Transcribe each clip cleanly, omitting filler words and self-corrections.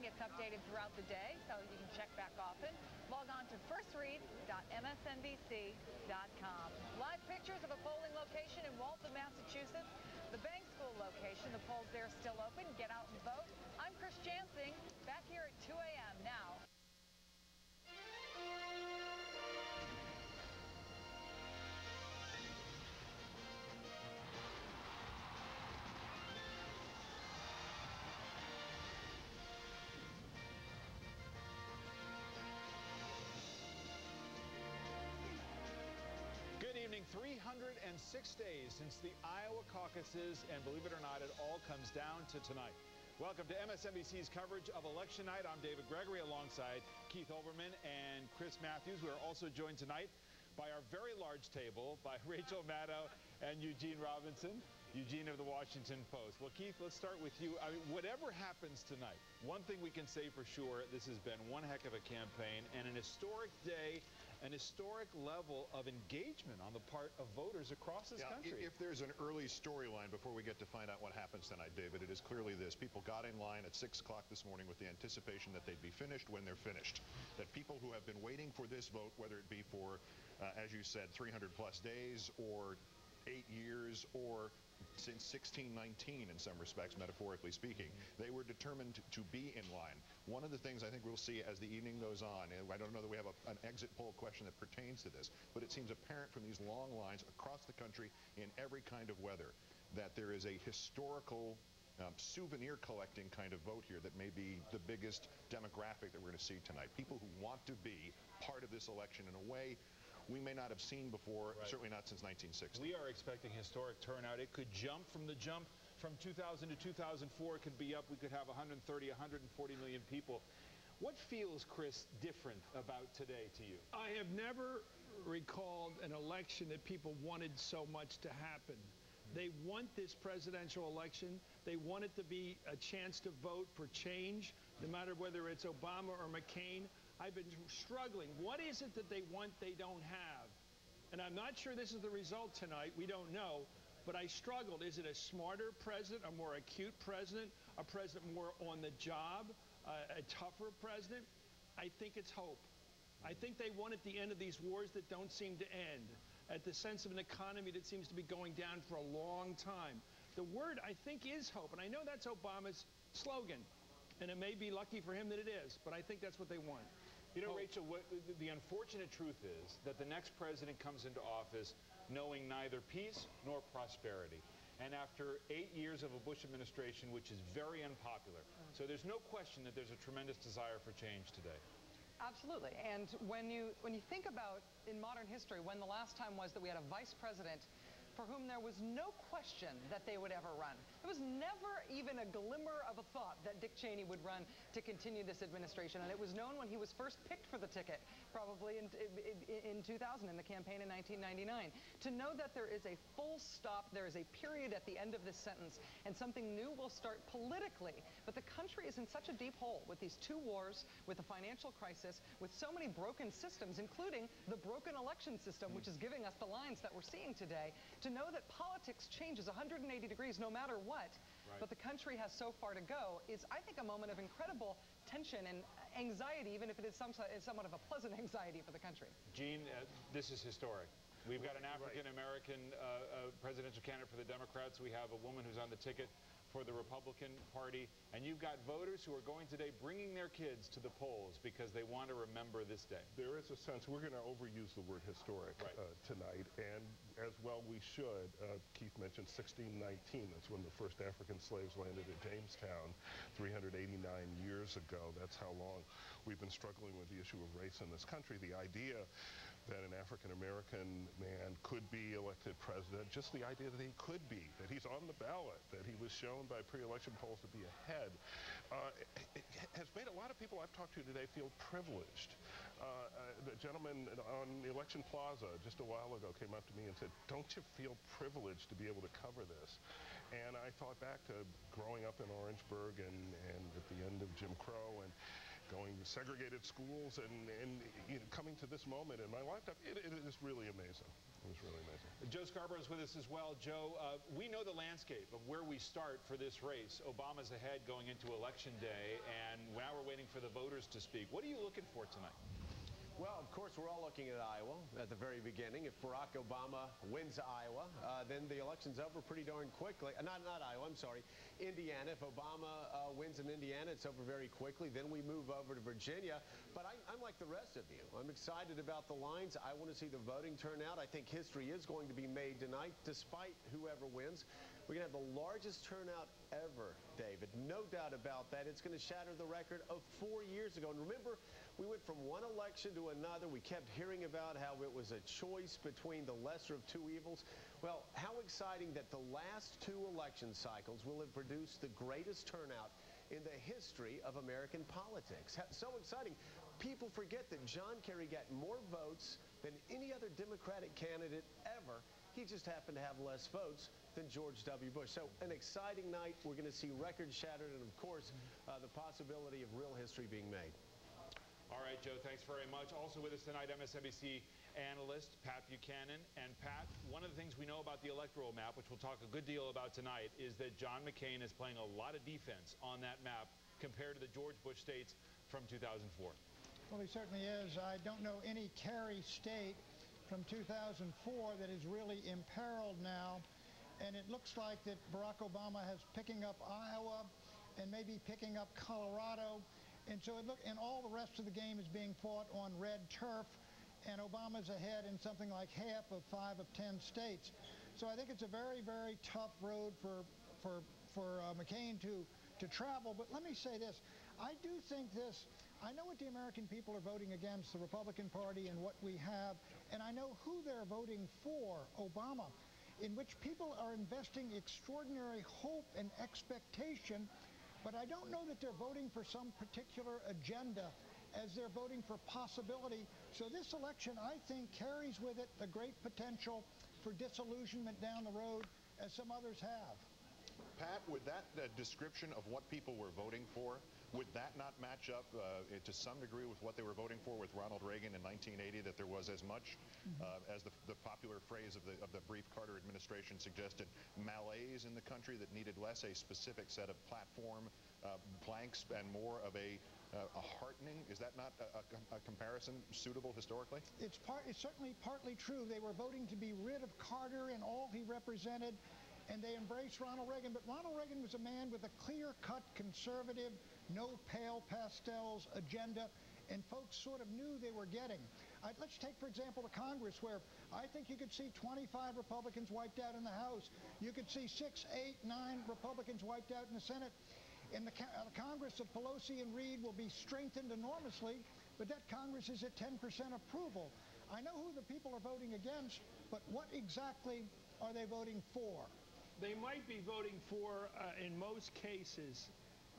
gets updated throughout the day, so you can check back often. Log on to firstread.msnbc.com. Live pictures of a polling location in Waltham, Massachusetts. The Bank School location, the polls there still open. Get out and vote. I'm Chris Jansing, back here at 2 a.m. now. Good evening. 306 days since the Iowa caucuses, and believe it or not, it all comes down to tonight. Welcome to MSNBC's coverage of Election Night. I'm David Gregory alongside Keith Olbermann and Chris Matthews. We are also joined tonight by our very large table by Rachel Maddow and Eugene Robinson. Eugene of the Washington Post. Well, Keith, let's start with you. I mean, whatever happens tonight, one thing we can say for sure, this has been one heck of a campaign and an historic day, an historic level of engagement on the part of voters across this country. If there's an early storyline before we get to find out what happens tonight, David, it is clearly this. People got in line at 6 o'clock this morning with the anticipation that they'd be finished when they're finished. That people who have been waiting for this vote, whether it be for, as you said, 300-plus days or 8 years or since 1619 in some respects, metaphorically speaking, they were determined to be in line. One of the things I think we'll see as the evening goes on, and I don't know that we have an exit poll question that pertains to this, but it seems apparent from these long lines across the country in every kind of weather that there is a historical souvenir collecting kind of vote here that may be the biggest demographic that we're going to see tonight. People who want to be part of this election in a way we may not have seen before, certainly not since 1960. We are expecting historic turnout. It could jump from 2000 to 2004. It could be up. We could have 130, 140 million people. What feels, Chris, different about today to you? I have never recalled an election that people wanted so much to happen. They want this presidential election. They want it to be a chance to vote for change, no matter whether it's Obama or McCain. I've been struggling. What is it that they want they don't have? And I'm not sure this is the result tonight. We don't know. But I struggled. Is it a smarter president, a more acute president, a president more on the job, a tougher president? I think it's hope. I think they want at the end of these wars that don't seem to end, at the sense of an economy that seems to be going down for a long time. The word, I think, is hope. And I know that's Obama's slogan. And it may be lucky for him that it is, but I think that's what they want. You know, Rachel, the unfortunate truth is that the next president comes into office knowing neither peace nor prosperity. And after 8 years of a Bush administration, which is very unpopular. So there's no question that there's a tremendous desire for change today. Absolutely. And when you think about in modern history when the last time was that we had a vice president for whom there was no question that they would ever run. There was never even a glimmer of a thought that Dick Cheney would run to continue this administration. And it was known when he was first picked for the ticket, probably in 2000, in the campaign in 1999. To know that there is a full stop, there is a period at the end of this sentence, and something new will start politically. But the country is in such a deep hole with these 2 wars, with a financial crisis, with so many broken systems, including the broken election system, which is giving us the lines that we're seeing today. To know that politics changes 180 degrees no matter what, but the country has so far to go is, I think, a moment of incredible tension and anxiety, even if it is somewhat of a pleasant anxiety for the country. Gene, this is historic. We've got an African-American presidential candidate for the Democrats. We have a woman who's on the ticket for the Republican Party. And you've got voters who are going today bringing their kids to the polls because they want to remember this day. There is a sense, we're going to overuse the word historic tonight, and as well we should. Keith mentioned 1619. That's when the first African slaves landed at Jamestown 389 years ago. That's how long we've been struggling with the issue of race in this country. The idea that an African-American man could be elected president, just the idea that he could be, that he's on the ballot, that he was shown by pre-election polls to be ahead, it has made a lot of people I've talked to today feel privileged. The gentleman on Election Plaza just a while ago came up to me and said, "Don't you feel privileged to be able to cover this?" And I thought back to growing up in Orangeburg and at the end of Jim Crow and going to segregated schools and you know, coming to this moment in my lifetime. It is really amazing. It was really amazing. Joe Scarborough is with us as well. Joe, we know the landscape of where we start for this race. Obama's ahead going into Election Day, and now we're waiting for the voters to speak. What are you looking for tonight? Well, of course, we're all looking at Iowa at the very beginning. If Barack Obama wins Iowa, then the election's over pretty darn quickly. Not Iowa, I'm sorry, Indiana. If Obama wins in Indiana, it's over very quickly. Then we move over to Virginia. But I'm like the rest of you. I'm excited about the lines. I want to see the voting turnout. I think history is going to be made tonight, despite whoever wins. We're going to have the largest turnout ever, David. No doubt about that. It's going to shatter the record of 4 years ago. And remember, we went from one election to another. We kept hearing about how it was a choice between the lesser of two evils. Well, how exciting that the last two election cycles will have produced the greatest turnout in the history of American politics. So exciting. People forget that John Kerry got more votes than any other Democratic candidate ever. He just happened to have less votes than George W. Bush. So an exciting night. We're going to see records shattered and, of course, the possibility of real history being made. All right, Joe, thanks very much. Also with us tonight, MSNBC analyst Pat Buchanan. And Pat, one of the things we know about the electoral map, which we'll talk a good deal about tonight, is that John McCain is playing a lot of defense on that map compared to the George Bush states from 2004. Well, he certainly is. I don't know any Kerry state from 2004 that is really imperiled now. And it looks like that Barack Obama has picking up Iowa and maybe picking up Colorado. And so and all the rest of the game is being fought on red turf, and Obama's ahead in something like half of 5 of 10 states. So I think it's a very, very tough road for McCain to travel. But let me say this. I do think this. I know what the American people are voting against, the Republican Party and what we have, and I know who they're voting for, Obama, in which people are investing extraordinary hope and expectation. But I don't know that they're voting for some particular agenda as they're voting for possibility. So this election, I think, carries with it the great potential for disillusionment down the road, as some others have. Pat, would that description of what people were voting for, would that not match up to some degree with what they were voting for with Ronald Reagan in 1980, that there was as much, as the popular phrase of the brief Carter administration suggested, malaise in the country that needed less a specific set of platform planks and more of a heartening? Is that not a comparison suitable historically? It's certainly partly true. They were voting to be rid of Carter and all he represented, and they embraced Ronald Reagan. But Ronald Reagan was a man with a clear-cut conservative, no pale pastels agenda, and folks sort of knew they were getting. Let's take, for example, the Congress, where I think you could see 25 Republicans wiped out in the House. You could see 6, 8, 9 Republicans wiped out in the Senate. And the Congress of Pelosi and Reid will be strengthened enormously, but that Congress is at 10% approval. I know who the people are voting against, but what exactly are they voting for? They might be voting for, in most cases,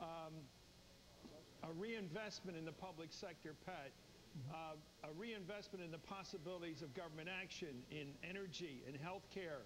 a reinvestment in the public sector, Pat, a reinvestment in the possibilities of government action, in energy, in health care,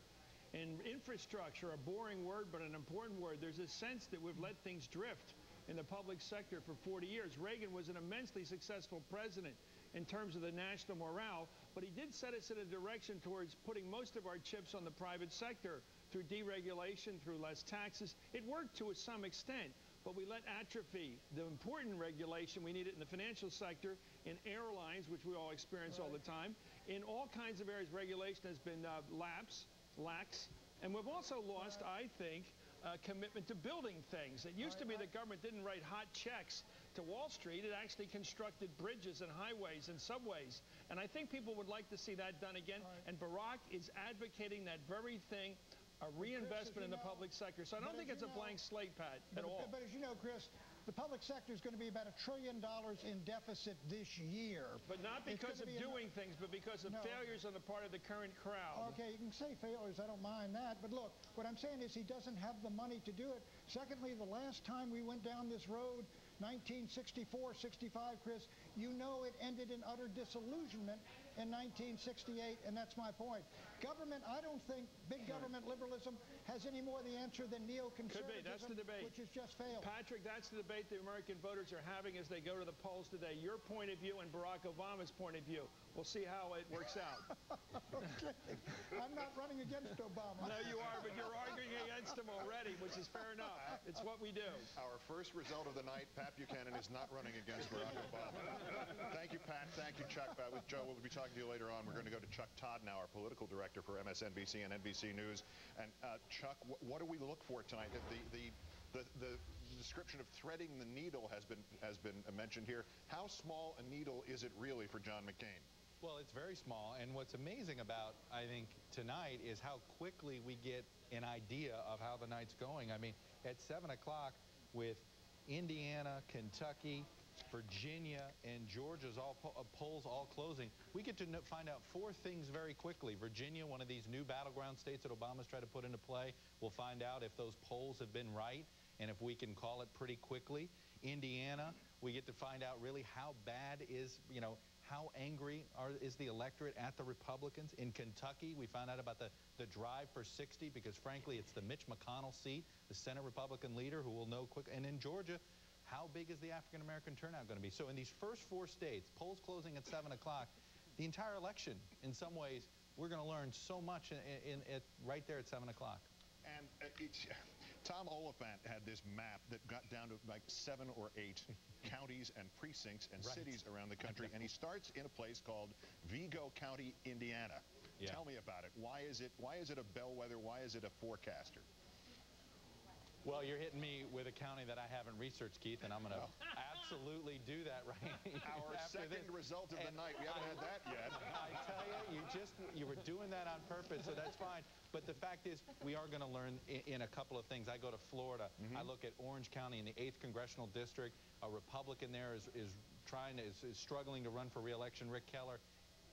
in infrastructure, a boring word but an important word. There's a sense that we've let things drift in the public sector for 40 years. Reagan was an immensely successful president in terms of the national morale, but he did set us in a direction towards putting most of our chips on the private sector through deregulation, through less taxes. It worked to some extent, but we let atrophy the important regulation we needed in the financial sector, in airlines, which we all experience all the time. In all kinds of areas, regulation has been lax, and we've also lost, I think, commitment to building things. It used to be that government didn't write hot checks to Wall Street. It actually constructed bridges and highways and subways. And I think people would like to see that done again. And Barack is advocating that very thing, a reinvestment in the public sector. So I don't think it's a blank slate, Pat, at all. But as you know, Chris, the public sector is going to be about $1 trillion in deficit this year. But not because of doing things, but because of failures on the part of the current crowd. Okay, you can say failures. I don't mind that. But look, what I'm saying is he doesn't have the money to do it. Secondly, the last time we went down this road, 1964, 65, Chris, you know it ended in utter disillusionment in 1968, and that's my point. Government, I don't think big government liberalism has any more the answer than neoconservatism, Could be. That's the debate. which has just failed. Patrick, that's the debate the American voters are having as they go to the polls today. Your point of view and Barack Obama's point of view. We'll see how it works out. Okay. I'm not running against Obama. No, you are, but you're arguing against him already, which is fair enough. It's what we do. Our first result of the night, Pat Buchanan is not running against Barack Obama. Thank you, Pat. Thank you, Chuck. With Joe, we'll be talking to you later on. We're going to go to Chuck Todd now, our political director for MSNBC and NBC News. And Chuck, what do we look for tonight? The description of threading the needle has been mentioned here. How small a needle is it really for John McCain? Well, it's very small, and what's amazing about, I think, tonight is how quickly we get an idea of how the night's going. I mean, at 7 o'clock with Indiana, Kentucky, Virginia, and Georgia's polls all closing, we get to find out four things very quickly. Virginia, one of these new battleground states that Obama's tried to put into play, we'll find out if those polls have been right and if we can call it pretty quickly. Indiana, we get to find out really how bad is, how angry is the electorate at the Republicans. In Kentucky, we found out about the drive for 60 because, frankly, it's the Mitch McConnell seat, the Senate Republican leader who will know quick. And in Georgia, how big is the African-American turnout going to be? So in these first four states, polls closing at 7 o'clock, the entire election, in some ways, we're going to learn so much right there at 7 o'clock. And Tom Oliphant had this map that got down to like 7 or 8 counties and precincts and cities around the country, and he starts in a place called Vigo County, Indiana. Yeah. Tell me about it. Why is it a bellwether? Why is it a forecaster? Well, you're hitting me with a county that I haven't researched, Keith, and I'm going to absolutely do that right Our second result of the night. We haven't had that yet. I tell you, you were doing that on purpose, so that's fine. But the fact is, we are going to learn in a couple of things. I go to Florida. I look at Orange County in the 8th Congressional District. A Republican there is struggling to run for re-election, Rick Keller.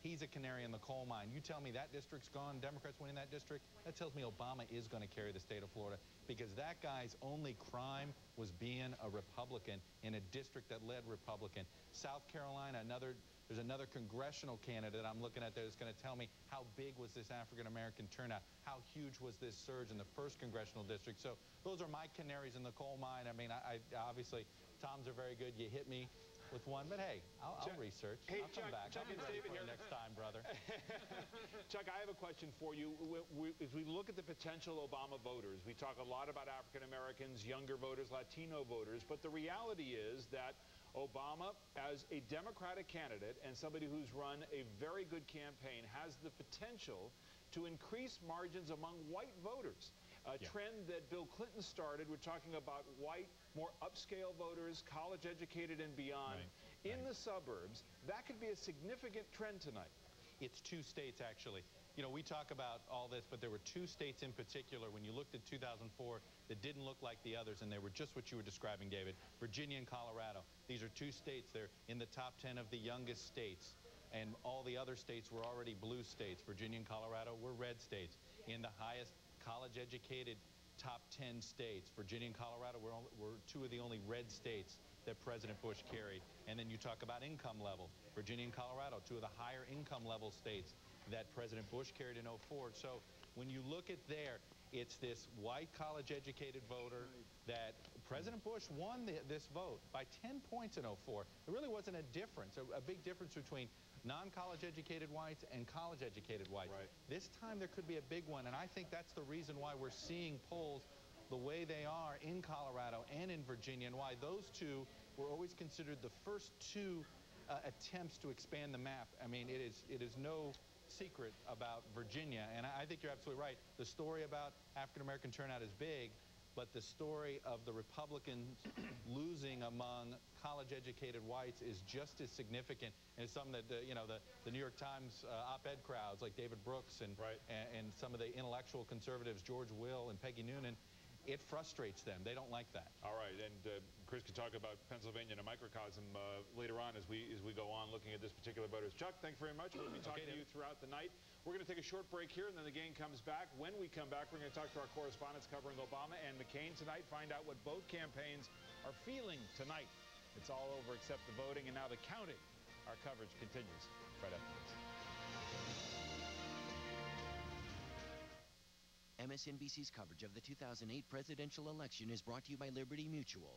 He's a canary in the coal mine. You tell me that district's gone, Democrats winning that district, that tells me Obama is going to carry the state of Florida because that guy's only crime was being a Republican in a district that led Republican. South Carolina, there's another congressional candidate I'm looking at there that's going to tell me how big was this African-American turnout, how huge was this surge in the 1st Congressional District. So those are my canaries in the coal mine. I mean, I obviously, Tom's are very good. You hit me with one, but hey, I'll research. Hey, I'll come back. Chuck, I'll be it's ready David for here. Next time, brother. Chuck, I have a question for you. As we look at the potential Obama voters, we talk a lot about African Americans, younger voters, Latino voters, but the reality is that Obama, as a Democratic candidate and somebody who's run a very good campaign, has the potential to increase margins among white voters. A trend that Bill Clinton started. We're talking about white, more upscale voters, college-educated and beyond, in the suburbs. That could be a significant trend tonight. It's 2 states, actually. You know, we talk about all this, but there were 2 states in particular when you looked at 2004 that didn't look like the others, and they were just what you were describing, David. Virginia and Colorado. These are 2 states. They're in the top 10 of the youngest states, and all the other states were already blue states. Virginia and Colorado were red states. In the highest college-educated top 10 states, Virginia and Colorado were 2 of the only red states that President Bush carried. And then you talk about income level. Virginia and Colorado, 2 of the higher income level states that President Bush carried in 04. So when you look at there, it's this white college-educated voter that President Bush won this vote by 10 points in 04. There really wasn't a difference, a big difference between non-college educated whites and college educated whites. This time there could be a big one, and I think that's the reason why we're seeing polls the way they are in Colorado and in Virginia, and why those 2 were always considered the first 2 attempts to expand the map. I mean, it is no secret about Virginia, and I think you're absolutely right. The story about African-American turnout is big, but the story of the Republicans losing among college-educated whites is just as significant, and it's something that the New York Times op-ed crowds like David Brooks and some of the intellectual conservatives, George Will and Peggy Noonan, it frustrates them. They don't like that. All right, and Chris can talk about Pennsylvania in a microcosm later on as we go on looking at this particular voters. Chuck, thanks very much. We'll be talking to you throughout the night. We're going to take a short break here, and then the game comes back. When we come back, we're going to talk to our correspondents covering Obama and McCain tonight, find out what both campaigns are feeling tonight. It's all over except the voting and now the counting. Our coverage continues right after this. MSNBC's coverage of the 2008 presidential election is brought to you by Liberty Mutual.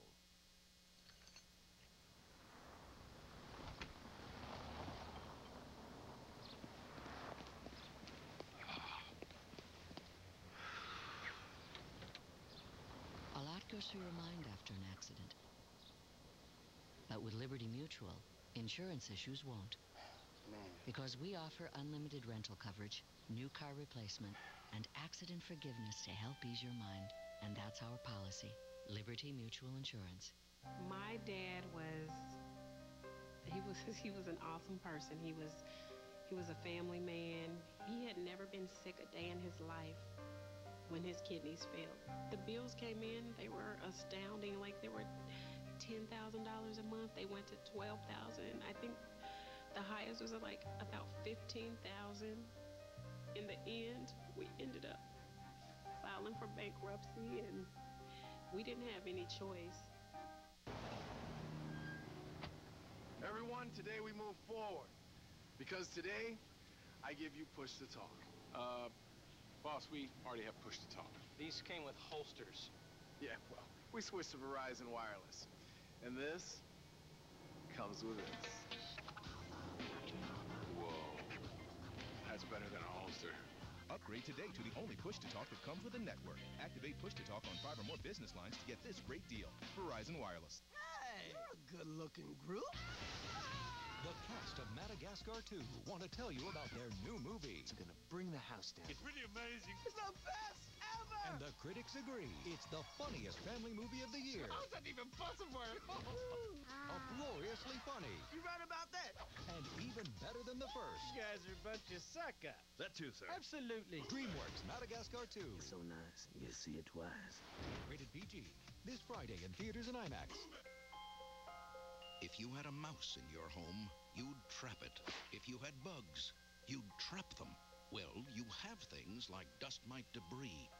A lot goes through your mind after an accident. But with Liberty Mutual, insurance issues won't. Because we offer unlimited rental coverage, new car replacement, and accident forgiveness to help ease your mind. And that's our policy, Liberty Mutual Insurance. My dad he was an awesome person. He was a family man. He had never been sick a day in his life when his kidneys failed. The bills came in, they were astounding. Like, they were $10,000 a month. They went to $12,000. I think the highest was like about $15,000. In the end, we ended up filing for bankruptcy, and we didn't have any choice. Everyone, today we move forward, because today I give you push to talk. Boss, we already have push to talk. These came with holsters. Yeah, well, we switched to Verizon Wireless, and this comes with this. Whoa, that's better than a holster. Upgrade today to the only push-to-talk that comes with a network. Activate push-to-talk on 5 or more business lines to get this great deal. Verizon Wireless. Hey, you're a good-looking group. The cast of Madagascar 2 want to tell you about their new movie. It's gonna bring the house down. It's really amazing. It's the best ever! And the critics agree. It's the funniest family movie of the year. How's that even possible? A gloriously funny. You right about that? And even better than the first. You guys are a bunch of suck-ups. That too, sir. Absolutely. DreamWorks Madagascar 2. It's so nice. You see it twice. Rated PG. This Friday in theaters and IMAX. If you had a mouse in your home, you'd trap it. If you had bugs, you'd trap them. Well, you have things like dust mite debris,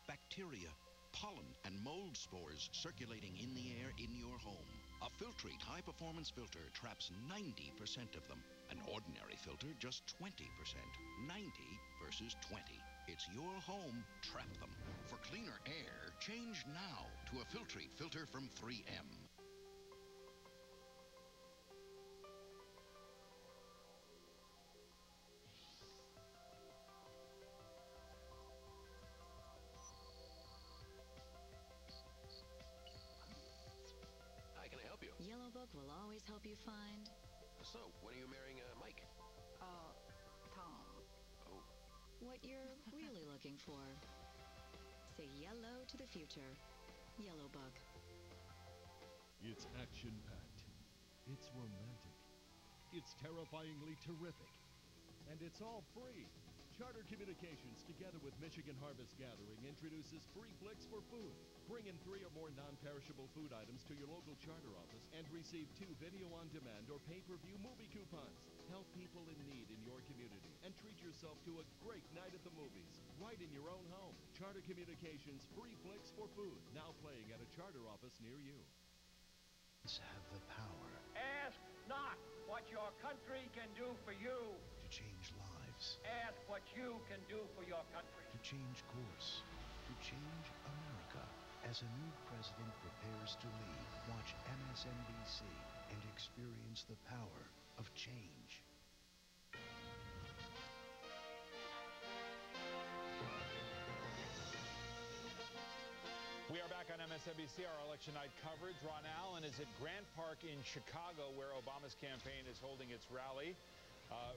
bacteria, pollen, and mold spores circulating in the air in your home. A Filtrete high-performance filter traps 90% of them. An ordinary filter, just 20%. 90 versus 20. It's your home. Trap them. For cleaner air, change now to a Filtrete filter from 3M. Yellow Book will always help you find... So, when are you marrying Mike? Tom. Oh. What you're really looking for. Say yellow to the future. Yellow Book. It's action-packed. It's romantic. It's terrifyingly terrific. And it's all free. Charter Communications, together with Michigan Harvest Gathering, introduces Free Flicks for Food. Bring in 3 or more non-perishable food items to your local charter office and receive 2 video-on-demand or pay-per-view movie coupons. Help people in need in your community and treat yourself to a great night at the movies, right in your own home. Charter Communications Free Flicks for Food, now playing at a charter office near you. Have the power. Ask not what your country can do for you. To change lives. Ask what you can do for your country. To change course. To change America. As a new president prepares to lead, watch MSNBC and experience the power of change. We are back on MSNBC, our election night coverage. Ron Allen is at Grant Park in Chicago, where Obama's campaign is holding its rally.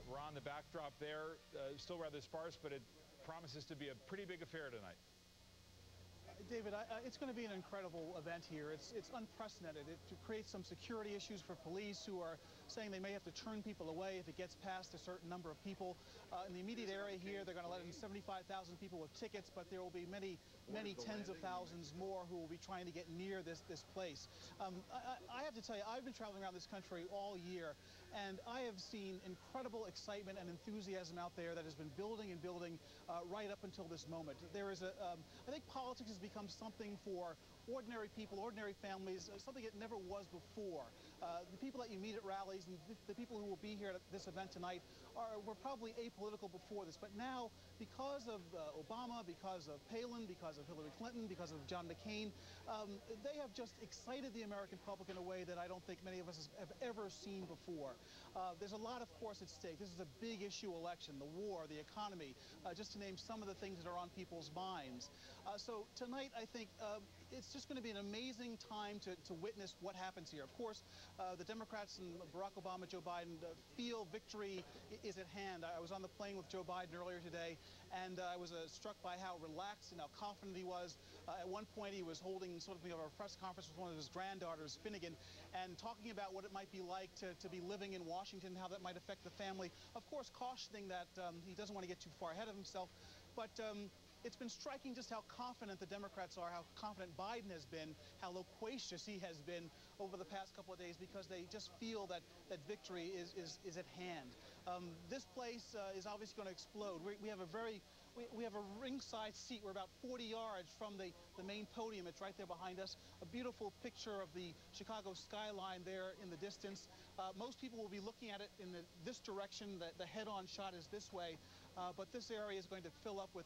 Ron, the backdrop there, still rather sparse, but it promises to be a pretty big affair tonight. David, it's going to be an incredible event here. It's unprecedented. It creates some security issues for police who are saying they may have to turn people away if it gets past a certain number of people. In the immediate area here, they're going to let in 75,000 people with tickets, but there will be many tens of thousands more who will be trying to get near this place. I have to tell you, I've been traveling around this country all year, and I have seen incredible excitement and enthusiasm out there that has been building and building right up until this moment. There is I think politics is become something for ordinary people, ordinary families, something it never was before. The people that you meet at rallies and the people who will be here at this event tonight were probably apolitical before this, but now, because of Obama, because of Palin, because of Hillary Clinton, because of John McCain, they have just excited the American public in a way that I don't think many of us have ever seen before. There's a lot, of course, at stake. This is a big issue election, the war, the economy, just to name some of the things that are on people's minds. So tonight, I think it's just going to be an amazing time to witness what happens here. Of course, the Democrats and Barack Obama, Joe Biden feel victory is at hand. I was on the plane with Joe Biden earlier today, and I was struck by how relaxed and how confident he was. At one point, he was holding sort of a press conference with one of his granddaughters, Finnegan, and talking about what it might be like to be living in Washington, how that might affect the family. Of course, cautioning that he doesn't want to get too far ahead of himself, but it's been striking just how confident the Democrats are, how confident Biden has been, how loquacious he has been over the past couple of days, because they just feel that victory is at hand. This place is obviously going to explode. We have a ringside seat. We're about 40 yards from the main podium. It's right there behind us. A beautiful picture of the Chicago skyline there in the distance. Most people will be looking at it in this direction. The head-on shot is this way, but this area is going to fill up with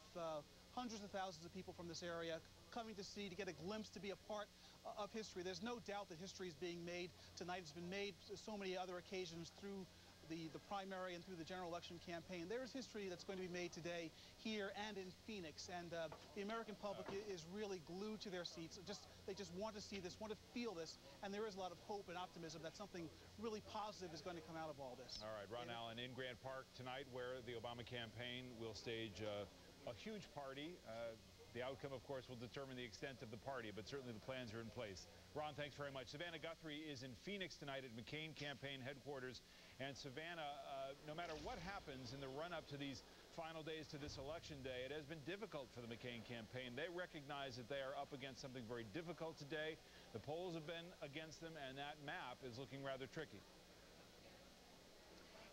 hundreds of thousands of people from this area coming to see, to get a glimpse, to be a part of history. There's no doubt that history is being made tonight. It's been made so many other occasions through the primary and through the general election campaign. There is history that's going to be made today here and in Phoenix, and the American public is really glued to their seats. They just want to see this, want to feel this, and there is a lot of hope and optimism that something really positive is going to come out of all this. All right, Ron Allen in Grant Park tonight, where the Obama campaign will stage a huge party. The outcome, of course, will determine the extent of the party, but certainly the plans are in place. Ron, thanks very much. Savannah Guthrie is in Phoenix tonight at McCain campaign headquarters. And Savannah, no matter what happens in the run-up to these final days to this election day, it has been difficult for the McCain campaign. They recognize that they are up against something very difficult today. The polls have been against them, and that map is looking rather tricky.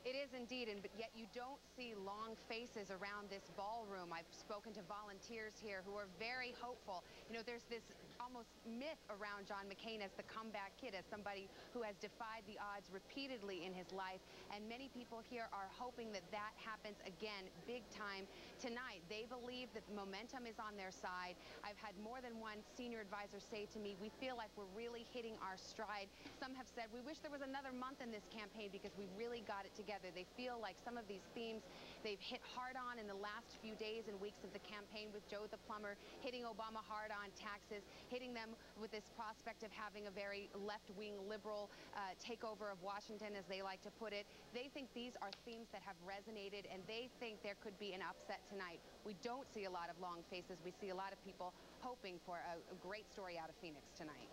It is indeed, but yet you don't see long faces around this ballroom. I've spoken to volunteers here who are very hopeful. You know, there's this almost myth around John McCain as the comeback kid, as somebody who has defied the odds repeatedly in his life, and many people here are hoping that that happens again big time tonight. They believe that the momentum is on their side. I've had more than one senior advisor say to me, we feel like we're really hitting our stride. Some have said, we wish there was another month in this campaign because we really got it together. They feel like some of these themes they've hit hard on in the last few days and weeks of the campaign, with Joe the plumber hitting Obama hard on taxes, hitting them with this prospect of having a very left-wing liberal takeover of Washington, as they like to put it. They think these are themes that have resonated, and they think there could be an upset tonight. We don't see a lot of long faces. We see a lot of people hoping for a great story out of Phoenix tonight.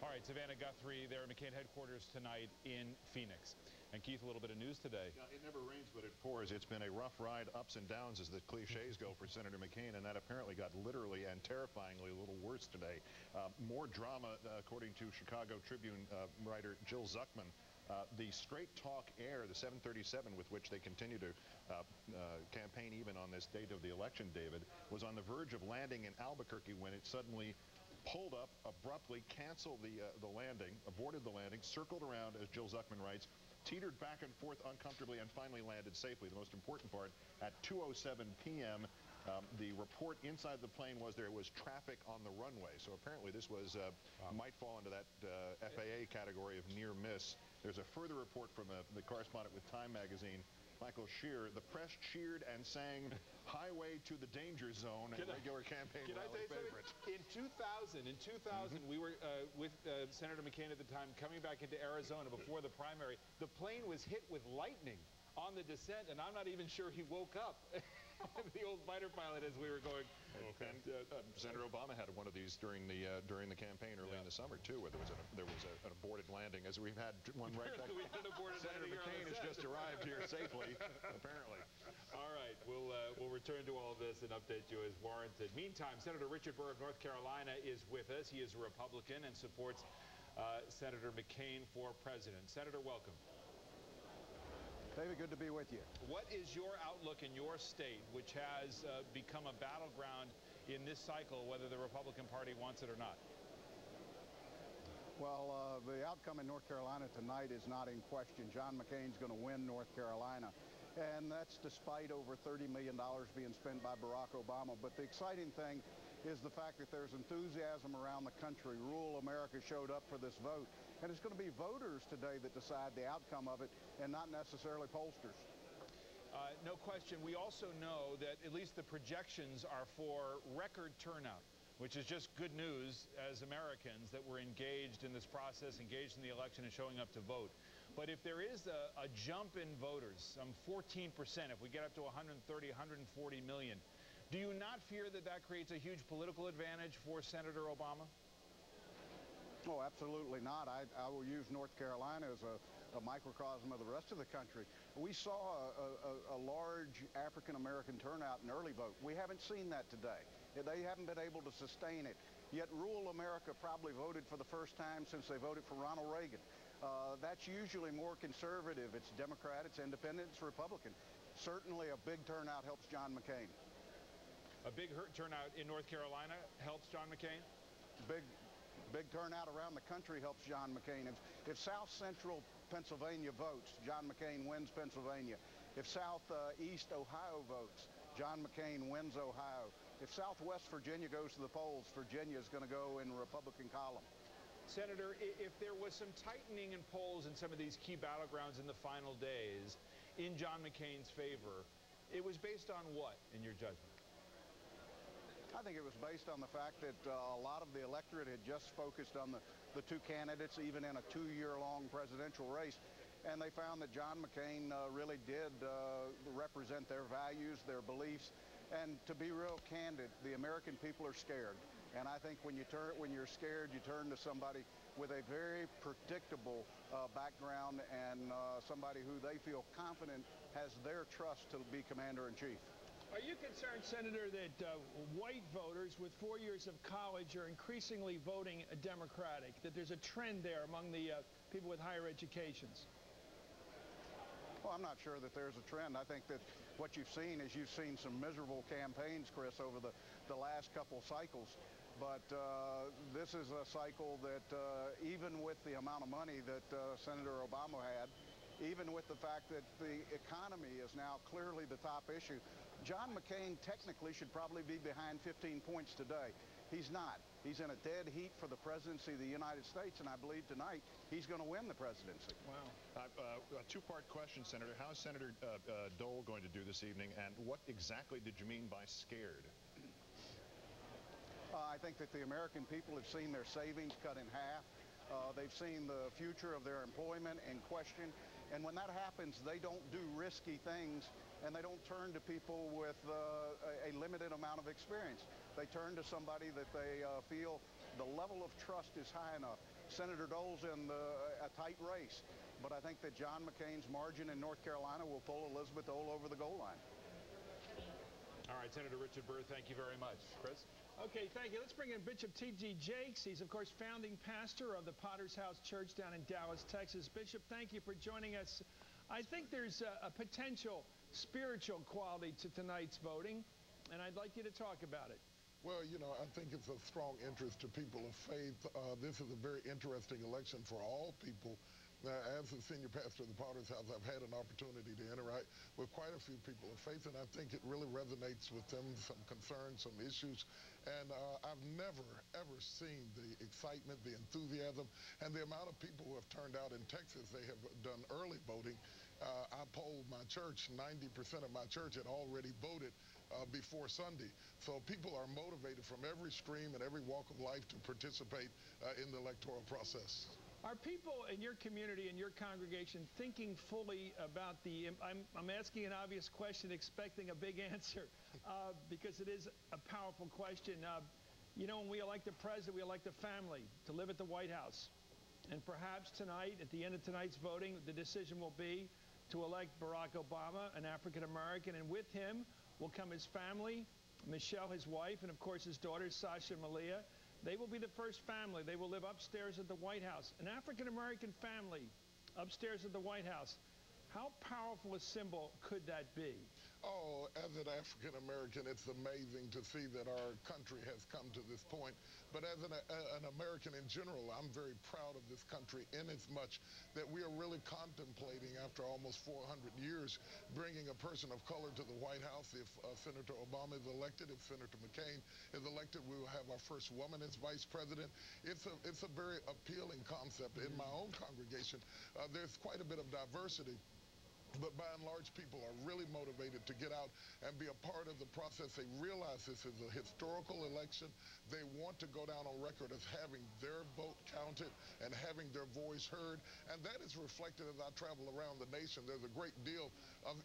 All right, Savannah Guthrie there at McCain headquarters tonight in Phoenix. And Keith, a little bit of news today. Yeah, it never rains, but it pours. It's been a rough ride, ups and downs, as the cliches go, for Senator McCain, and that apparently got literally and terrifyingly a little worse today. More drama, according to Chicago Tribune writer Jill Zuckman. The Straight Talk Air, the 737 with which they continue to campaign even on this date of the election, David, was on the verge of landing in Albuquerque when it suddenly pulled up, abruptly canceled the landing, aborted the landing, circled around, as Jill Zuckman writes, teetered back and forth uncomfortably, and finally landed safely. The most important part, at 2:07 p.m., the report inside the plane was there was traffic on the runway. So apparently this was might fall into that FAA category of near miss. There's a further report from the correspondent with Time magazine, Michael Shear. The press cheered and sang "Highway to the Danger Zone," a regular campaign rally favorite. In 2000, we were with Senator McCain at the time coming back into Arizona before the primary. The plane was hit with lightning on the descent, and I'm not even sure he woke up. The old fighter pilot, as we were going. Okay. And Senator Obama had one of these during the campaign early in the summer too, where there was an aborted landing, as we've had one right back. We had an aborted Senator McCain has just arrived here safely, apparently. All right, we'll return to all of this and update you as warranted. Meantime, Senator Richard Burr of North Carolina is with us. He is a Republican and supports Senator McCain for president. Senator, welcome. David, good to be with you. What is your outlook in your state, which has become a battleground in this cycle, whether the Republican Party wants it or not? Well, the outcome in North Carolina tonight is not in question. John McCain's going to win North Carolina, and that's despite over $30 million being spent by Barack Obama. But the exciting thing is the fact that there's enthusiasm around the country. Rural America showed up for this vote, and it's going to be voters today that decide the outcome of it, and not necessarily pollsters. No question. We also know that at least the projections are for record turnout, which is just good news as Americans that we're engaged in this process, engaged in the election and showing up to vote. But if there is a jump in voters, some 14%, if we get up to 130, 140 million, do you not fear that that creates a huge political advantage for Senator Obama? Oh, absolutely not. I will use North Carolina as a microcosm of the rest of the country. We saw a large African-American turnout in early vote. We haven't seen that today. They haven't been able to sustain it. Yet rural America probably voted for the first time since they voted for Ronald Reagan. That's usually more conservative. It's Democrat, it's Independent, it's Republican. Certainly a big turnout helps John McCain. A big turnout in North Carolina helps John McCain? Big turnout around the country helps John McCain. If South Central Pennsylvania votes, John McCain wins Pennsylvania. If Southeast Ohio votes, John McCain wins Ohio. If Southwest Virginia goes to the polls, Virginia is going to go in the Republican column. Senator, if there was some tightening in polls in some of these key battlegrounds in the final days in John McCain's favor, it was based on what, in your judgment? I think it was based on the fact that a lot of the electorate had just focused on the two candidates, even in a two-year-long presidential race. And they found that John McCain really did represent their values, their beliefs. And to be real candid, the American people are scared. And I think when you're scared, you turn to somebody with a very predictable background and somebody who they feel confident has their trust to be commander-in-chief. Are you concerned, Senator, that white voters with 4 years of college are increasingly voting Democratic, that there's a trend there among the people with higher educations? Well, I'm not sure that there's a trend. I think that what you've seen is you've seen some miserable campaigns, Chris, over the last couple cycles. But this is a cycle that even with the amount of money that Senator Obama had, even with the fact that the economy is now clearly the top issue, John McCain technically should probably be behind 15 points today. He's not. He's in a dead heat for the presidency of the United States, and I believe tonight he's going to win the presidency. Wow. A two-part question, Senator. How is Senator Dole going to do this evening, and what exactly did you mean by scared? I think that the American people have seen their savings cut in half. They've seen the future of their employment in question. And when that happens, they don't do risky things, and they don't turn to people with a limited amount of experience. They turn to somebody that they feel the level of trust is high enough. Senator Dole's in a tight race, but I think that John McCain's margin in North Carolina will pull Elizabeth Dole over the goal line. All right, Senator Richard Burr, thank you very much. Chris? Okay, thank you. Let's bring in Bishop T.G. Jakes. He's, of course, founding pastor of the Potter's House Church down in Dallas, Texas. Bishop, thank you for joining us. I think there's a potential spiritual quality to tonight's voting, and I'd like you to talk about it. Well, you know, I think it's of strong interest to people of faith. This is a very interesting election for all people. As the senior pastor of the Potter's House, I've had an opportunity to interact with quite a few people of faith, and I think it really resonates with them, some concerns, some issues. And I've never, ever seen the excitement, the enthusiasm, and the amount of people who have turned out in Texas. They have done early voting. I polled my church. 90% of my church had already voted before Sunday. So people are motivated from every stream and every walk of life to participate in the electoral process. Are people in your community, in your congregation, thinking fully about the... I'm asking an obvious question, expecting a big answer, because it is a powerful question. You know, when we elect a president, we elect a family to live at the White House. And perhaps tonight, at the end of tonight's voting, the decision will be to elect Barack Obama, an African-American, and with him will come his family, Michelle, his wife, and of course his daughters, Sasha and Malia. They will be the first family. They will live upstairs at the White House. An African-American family upstairs at the White House. How powerful a symbol could that be? Oh, as an African American, it's amazing to see that our country has come to this point. But as an American in general, I'm very proud of this country in as much that we are really contemplating, after almost 400 years, bringing a person of color to the White House. If Senator Obama is elected, if Senator McCain is elected, we will have our first woman as vice president. It's a very appealing concept. In my own congregation, there's quite a bit of diversity. But by and large, people are really motivated to get out and be a part of the process. They realize this is a historical election. They want to go down on record as having their vote counted and having their voice heard. And that is reflected as I travel around the nation. There's a great deal of